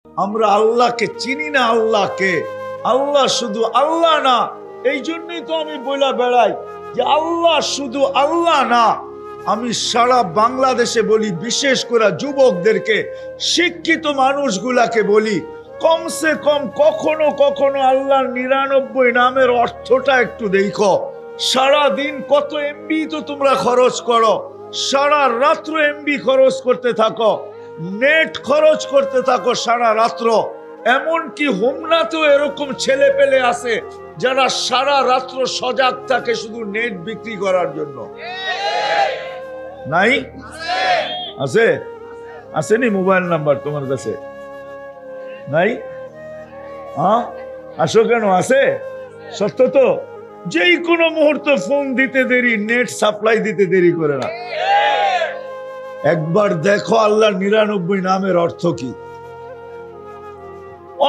আমরা আল্লাহকে চিনি না। আল্লাহকে, আল্লাহ শুধু আল্লাহ না। এই জন্যই তো আমি বলে বেড়াই যে আল্লাহ শুধু আল্লাহ না। আমি সারা বাংলাদেশে বলি, বিশেষ করে যুবকদেরকে, শিক্ষিত মানুষগুলাকে বলি, কমসে কম কখনো কখনো আল্লাহর 99 নামের অর্থটা একটু দেখো। সারা দিন কত এমবি তো তোমরা খরচ করো, সারা রাত্র এমবি খরচ করতে থাকো, নেট খরচ করতে থাকো সারা রাত্র। এমনকি হোমনাতেও এরকম ছেলে পেলে আছে যারা সারা রাত্র সজাগ থাকে শুধু নেট বিক্রি করার জন্য। নাই? আছে? আসেনি মোবাইল নাম্বার তোমার কাছে? নাই? হ্যাঁ, আসো কেন? আছে? সত্য তো? যেই কোনো মুহূর্তে ফোন দিতে দেরি, নেট সাপ্লাই দিতে দেরি করে না। একবার দেখো আল্লাহর 99 নামের অর্থ কি।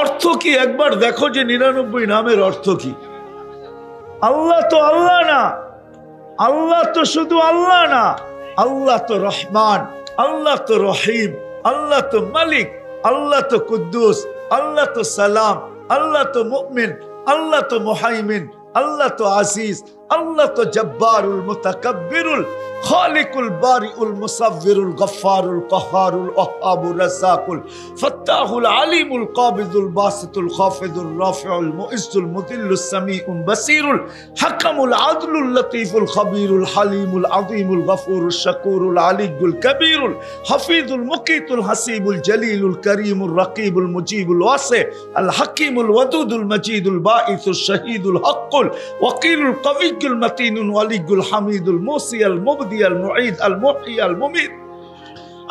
অর্থ কি একবার দেখো যে 99 নামের অর্থ কি। আল্লাহ তো আল্লাহ না, আল্লাহ তো শুধু আল্লাহ না, আল্লাহ তো রহমান, আল্লাহ তো রহিম, আল্লাহ তো মালিক, আল্লাহ তো কুদ্দুস, আল্লাহ তো সালাম, আল্লাহ তো মুমিন, আল্লাহ তো মুহাইমিন, আল্লাহ তো আজিজ, আল্লাহ তো জব্বারুল মুতাকাব্বিরুল খালিকুল বারিউল মুসাవ్বিরুল গফফারুল কাহ্হারুল ওয়াহ্হাবুর রাজ্জাকুল ফাত্তাহুল আলিমুল কাবিদুল বাসিতুল খাফিদুল রাফিউল মুইজ্জুল মুদিল্লুস সামিউল বাসিরুল হাকামুল আদলুল লতীফুল খাবীরুল হালিমুল আযীমুল গফুরুশ শাকুরুল আলিয়্যুল কবীরুল হাফিজুল মুকিতুল হাসিবুল জলিলুল করিমুর রাকিবুল মুজিবুল ওয়াসি আল হাকিমুল ওয়াদুদুল মজিদুল বাঈসুশ শাহীদুল হক্কুল ওয়াকিলুল কবিয়্যুল মাতিনুল ওয়ালিয়্যুল হামিদুল মুসিয়াল মুবদি المعيد المحيي المميت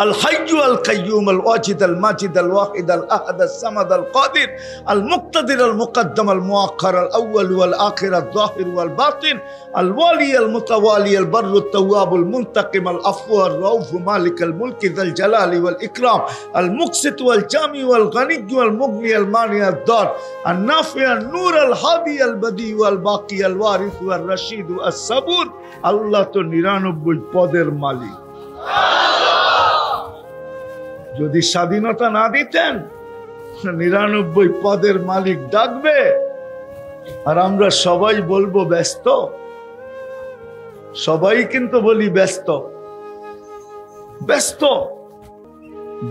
الحي القيوم الواجد الماجد الواحد الأحد الصمد القادر المقتدر المقدم المؤخر الأول والآخر الظاهر والباطن الوالي المتوالي البر التواب المنتقم العفو الرؤوف مالك الملك ذا الجلال والإكرام المقسط والجامع والغني والمغني المانع الضار النافع النور الهادي البديع والباقي الوارث والرشيد الصبور الله تو 99 পদের মালিক। যদি স্বাধীনতা না দিতেন 99 পদের মালিক ডাকবে আর আমরা সবাই বলবো ব্যস্ত। সবাই কিন্তু বলি ব্যস্ত ব্যস্ত।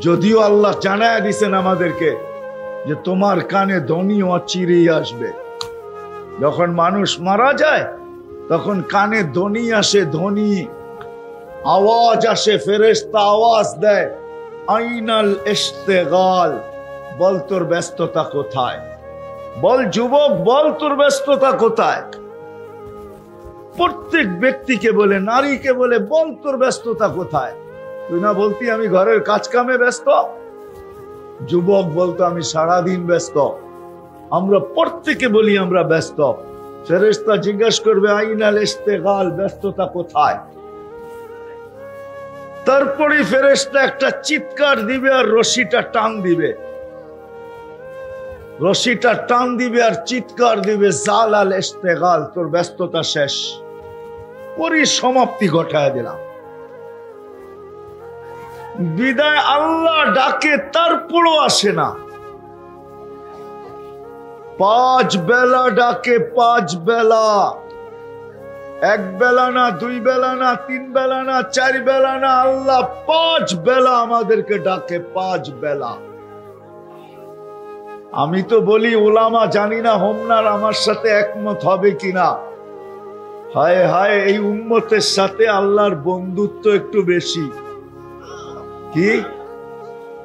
যদিও আল্লাহ জানায় দিয়েছেন আমাদেরকে যে তোমার কানে ধ্বনি অচিরেই আসবে। যখন মানুষ মারা যায় তখন কানে ধ্বনি আসে, ধ্বনি আওয়াজ আসে, ফেরেশতা আওয়াজ দেয়, আইনাল ইশতিগাল, বল তোর ব্যস্ততা কোথায়। বল যুবক, বল তোর ব্যস্ততা কোথায়। প্রত্যেক ব্যক্তিকে বলে, নারীকে বলে, বল তোর ব্যস্ততা কোথায়। তুই না বলতি আমি ঘরের কাজ কামে ব্যস্ত। যুবক বলতো আমি সারাদিন ব্যস্ত। আমরা প্রত্যেকে বলি আমরা ব্যস্ত। ফেরেশতা জিজ্ঞাসা করবে আইনাল ইশতিগাল, ব্যস্ততা কোথায়। তারপরে ফেরেশতা একটা চিৎকার দিবে আর রশিটা টান দিবে, রশিটা টান দিবে আর চিৎকার দিবে জালাল ইশতিগাল, তোর ব্যস্ততা শেষ, পরিসমাপ্তি ঘটায় দিলাম। বিদায় আল্লাহ ডাকে, তারপরও আসে না। 5 বেলা ডাকে, 5 বেলা, 1 বেলা না, 2 বেলা না, 3 বেলা না, 4 বেলা না, আল্লাহ 5 বেলা আমাদেরকে ডাকে, 5 বেলা। আমি তো বলি উলামা, জানি না হোমনার আমার সাথে একমত হবে কিনা। হায় হায়, এই উম্মতের সাথে আল্লাহর বন্ধুত্ব একটু বেশি। কি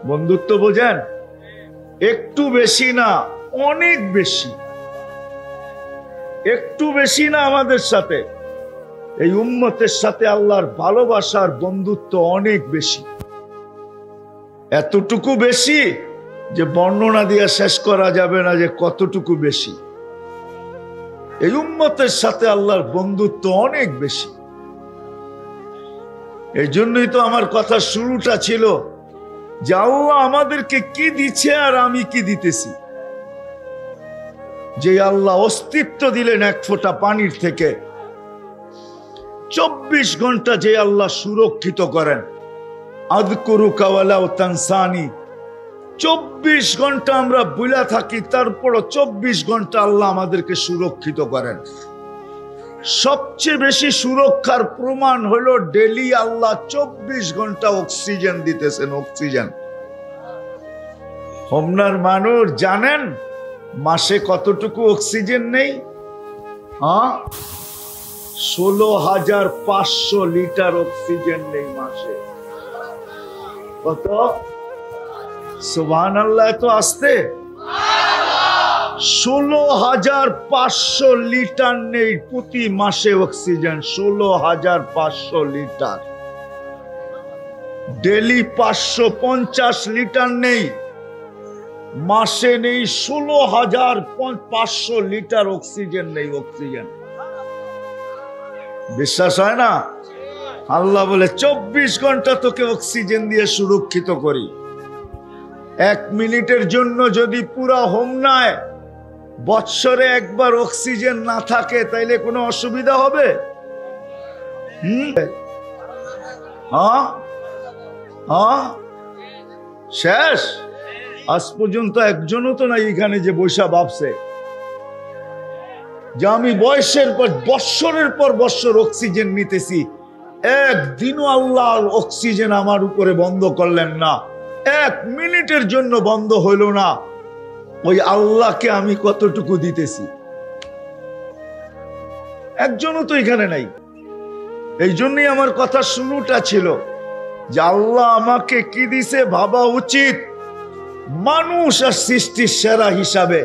বন্ধুত্ব বোঝেন? একটু বেশি না, অনেক বেশি। একটু বেশি না, আমাদের সাথে এই উম্মতের সাথে আল্লাহর ভালোবাসার বন্ধুত্ব অনেক বেশি। এতটুকু বেশি যে বর্ণনা দিয়ে শেষ করা যাবে না যে কতটুকু বেশি। এই উম্মতের সাথে আল্লাহর বন্ধুত্ব অনেক বেশি। এই জন্যই তো আমার কথা শুরুটা ছিল যে আল্লাহ আমাদেরকে কি দিচ্ছে আর আমি কি দিতেছি। যে আল্লাহ অস্তিত্ব দিলেন 1 ফোঁটা পানির থেকে, 24 ঘন্টা যে আল্লাহ সুরক্ষিত করেন। আযকুরুকা ওয়ালাউ তানসানি, 24 ঘন্টা আমরা বুলা থাকি, তারপরও 24 ঘন্টা আল্লাহ আমাদেরকে সুরক্ষিত করেন। সবচেয়ে বেশি সুরক্ষার প্রমাণ হলো ডেলি আল্লাহ 24 ঘন্টা অক্সিজেন দিতেছেন। অক্সিজেন হোমনার মানুষ জানেন মাসে কতটুকু অক্সিজেন নেই? 16,500 লিটার অক্সিজেন নেই মাসে। কত? সুবহানাল্লাহ, তো আসতে 16,500 লিটার নেই প্রতি মাসে অক্সিজেন। 16,500 লিটার। ডেলি 550 লিটার নেই, মাসে নেই 16,500 লিটার অক্সিজেন নেই। অক্সিজেন বিশ্বাস হয় না? আল্লাহ বলে 24 ঘন্টা তোকে অক্সিজেন দিয়ে সুরক্ষিত করি। 1 মিনিটের জন্য যদি পুরা হোমনায় বৎসরে একবার অক্সিজেন না থাকে তাইলে কোনো অসুবিধা হবে? শেষ। আজ পর্যন্ত একজনও তো নাই এখানে যে বৈশা ভাবছে যে আমি বয়সের পর বৎসরের পর বৎসর অক্সিজেন নিতেছি, একদিনও আল্লাহ অক্সিজেন আমার উপরে বন্ধ করলেন না, 1 মিনিটের জন্য বন্ধ হইল না। ওই আল্লাহকে আমি কতটুকু দিতেছি? একজনও তো এখানে নাই। এই জন্যই আমার কথা শুরুটা ছিল যে আল্লাহ আমাকে কি দিছে ভাবা উচিত মানুষ আর সৃষ্টির সেরা হিসাবে।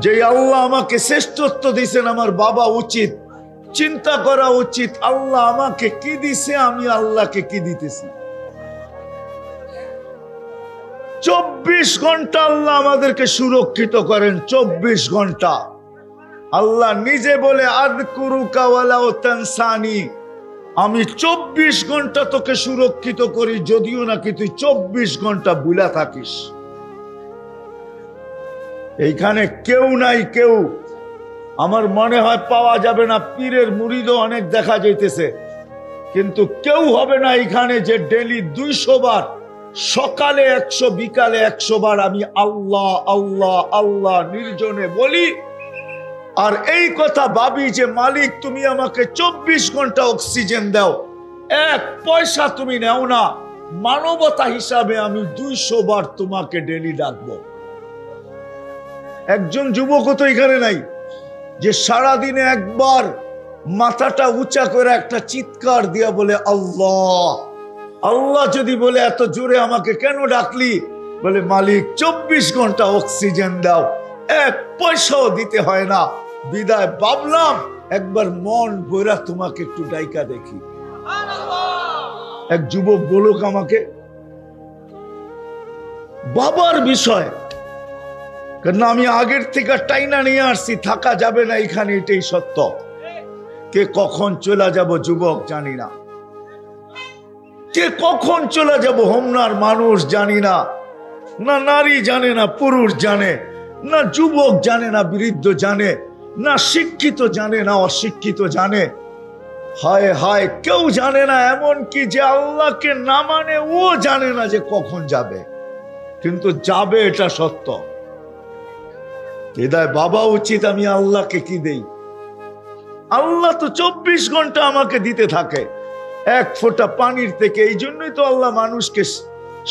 যে আল্লাহ আমাকে শ্রেষ্ঠত্ব দিছেন আমার বাবা উচিত চিন্তা করা উচিত আল্লাহ আমাকে কি দিছে, আমি আল্লাহকে কি দিতেছি। 24 ঘন্টা আল্লাহ আমাদেরকে সুরক্ষিত করেন। 24 ঘন্টা আল্লাহ নিজে বলে আযকুরুকা ওয়ালাউ তানসানি, আমি 24 ঘন্টা তোকে সুরক্ষিত করি যদিও নাকি তুই 24 ঘন্টা ভুলা থাকিস। এইখানে কেউ নাই, কেউ আমার মনে হয় পাওয়া যাবে না। পীরের মুরিদও অনেক দেখা যাইতেছে, কিন্তু কেউ হবে না এখানে যে ডেলি 200 বার, সকালে 100, বিকালে 100 বার আমি আল্লাহ আল্লাহ আল্লাহ নির্জনে বলি। আর এই কথা ভাবি যে মালিক তুমি আমাকে 24 ঘন্টা অক্সিজেন দাও, 1 পয়সা তুমি নেও না, মানবতা হিসাবে আমি 200 বার তোমাকে ডেলি ডাকবো। একজন যুবকও তো এখানে নাই যে সারাদিনে একবার মাথাটা উঁচা করে একটা চিৎকার দিয়া বলে আল্লাহ আল্লাহ। যদি বলে এত জোরে আমাকে কেন ডাকলি, বলে মালিক 24 ঘন্টা অক্সিজেন দাও, 1 পয়সাও দিতে হয় না। বিদায় ভাবলাম একবার মন ভরা তোমাকে একটু ডাইকা দেখি। এক যুবক বলুক আমাকে, বাবার বিষয়, কারণ আমি আগের থেকে টাইনা নিয়ে আসছি, থাকা যাবে না এখানে, এটাই সত্য। কে কখন চলে যাব যুবক জানি না, কে কখন চলে যাব হোমনার মানুষ জানি না। না নারী জানে, না পুরুষ জানে, না যুবক জানে, না বৃদ্ধ জানে, না শিক্ষিত জানে, না অশিক্ষিত জানে। হায় হায়, কেউ জানে না। এমন কি যে আল্লাহকে না মানে ও জানে না যে কখন যাবে, কিন্তু যাবে এটা সত্য। হৃদয় বাবা উচিত আমি আল্লাহকে কি দেই। আল্লাহ তো 24 ঘন্টা আমাকে দিতে থাকে 1 ফোঁটা পানির থেকে। এই জন্যই তো আল্লাহ মানুষকে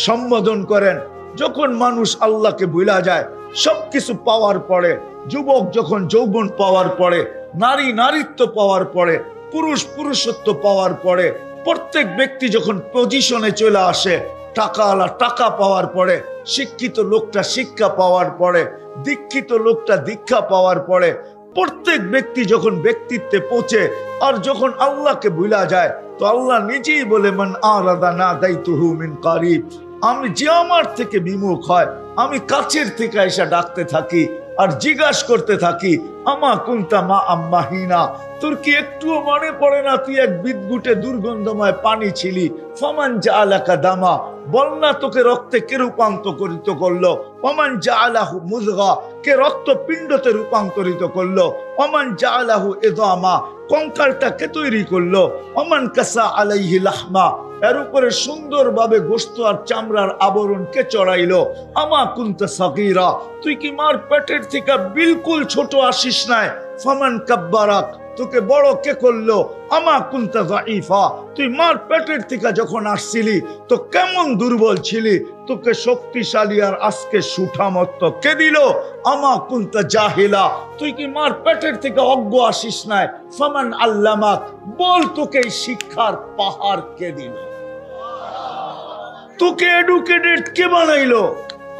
সম্বোধন করেন। যখন মানুষ আল্লাহকে ভুলা যায়, সবকিছু পাওয়ার পরে, যুবক যখন যৌবন পাওয়ার পরে, নারী নারীত্ব পাওয়ার পরে, পুরুষ পুরুষত্ব পাওয়ার পরে, প্রত্যেক ব্যক্তি যখন পজিশনে চলে আসে, টাকাওয়ালা টাকা পাওয়ার পরে, শিক্ষিত লোকটা শিক্ষা পাওয়ার পরে, দীক্ষিত লোকটা দীক্ষা পাওয়ার পরে, প্রত্যেক ব্যক্তি যখন ব্যক্তিত্বে পৌঁছে আর যখন আল্লাহকে ভুলা যায়, তো আল্লাহ নিজেই বলে মান আরাদা নাদাইতুহু মিন কারিব, আমি যে আমার থেকে বিমুখ হয় আমি কাছের থেকে এসে ডাকতে থাকি আর জিজ্ঞাসা করতে থাকি আমা কুনতা মা আম্মাহিনা, তোর কি একটুও মনে পড়ে না তুই এক বিদঘুটে দুর্গন্ধময় পানি ছিলি? ফামান জাআলাকা দামা, বল না তোকে রক্তে কে রূপান্তরিত করলো? ওমান জাআলাহু মুযগা, কে রক্ত পিণ্ডতে রূপান্তরিত করলো? ওমান জাআলাহু ইদামা, কঙ্কালটা কে তৈরি করলো? ওমান কাসা আলাইহি লাহমা, এর উপরে সুন্দরভাবে গোশত আর চামড়ার আবরণ কে চড়াইলো? আমা কুনতা সাগীরা, তুই কি মার পেটের থেকে বিলকুল ছোট আসিস নাই? ফামান কাব্বারাক, তোকে বড় কে করলো? আমা কুনতা যায়ীফা, তুই মার পেটের থেকে যখন আসছিলি তো কেমন দুর্বল ছিলি, তোকে শক্তিশালী আর আজকে সুঠামত্ব কে দিল? আমা কুনতা জাহিলা, তুই কি মার পেটের থেকে অজ্ঞ আসিস নাই? ফামান আল্লামাক, বল তোকে এই শিক্ষার পাহাড় কে দিল? তোকে এডুকেটেড কে বানাইলো?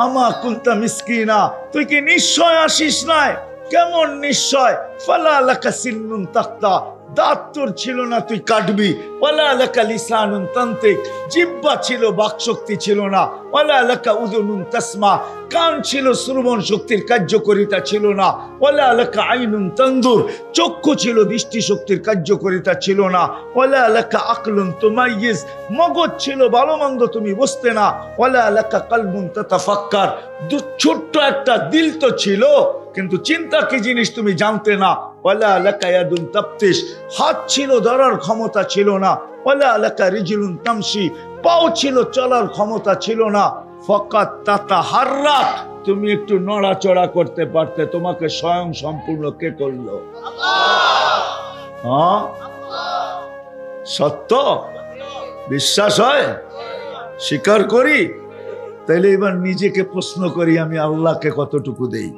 আমা কুনতা মিসকিনা, তুই কি নিশ্চয় আসিস নাই? কেমন নিশ্চয়? ফালা লাকা সিন্নুন তাক্তা, দাঁত তোর ছিল না তুই কাটবি। ওয়ালা লাকা লিসানুন তান্তিক, জিহ্বা ছিল বাকশক্তি ছিল না। ওয়ালা লাকা উযুনুন তাসমা, কান ছিল শ্রবণ শক্তির কার্যকারিতা ছিল না। ওয়ালা লাকা আইনুন তানজুর, চক্ষু ছিল দৃষ্টি শক্তির কার্যকারিতা ছিল না। ওয়ালা লাকা আকলুন তুমাইয়িজ, মগজ ছিল ভালো মন্দ তুমি বুঝতে না। ওয়ালা লাকা কলবুন তাতাফাক্কার, ছোট্ট একটা দিল তো ছিল কিন্তু চিন্তা কি জিনিস তুমি জানতে না। ওয়ালা লাকা ইয়াদুন তাবতিশ, হাত ছিল ধরার ক্ষমতা ছিল না। ওয়ালা লাকা রিজলুন তামশি, পাও ছিল চলার ক্ষমতা ছিল না। ফাকাত তাতাহাররাক, তুমি একটু নড়াচড়া করতে পারতে, তোমাকে স্বয়ং সম্পূর্ণ কে করলো? হ্যাঁ, সত্য বিশ্বাস হয়, স্বীকার করি। তাইলে এবার নিজেকে প্রশ্ন করি, আমি আল্লাহকে কতটুকু দেই?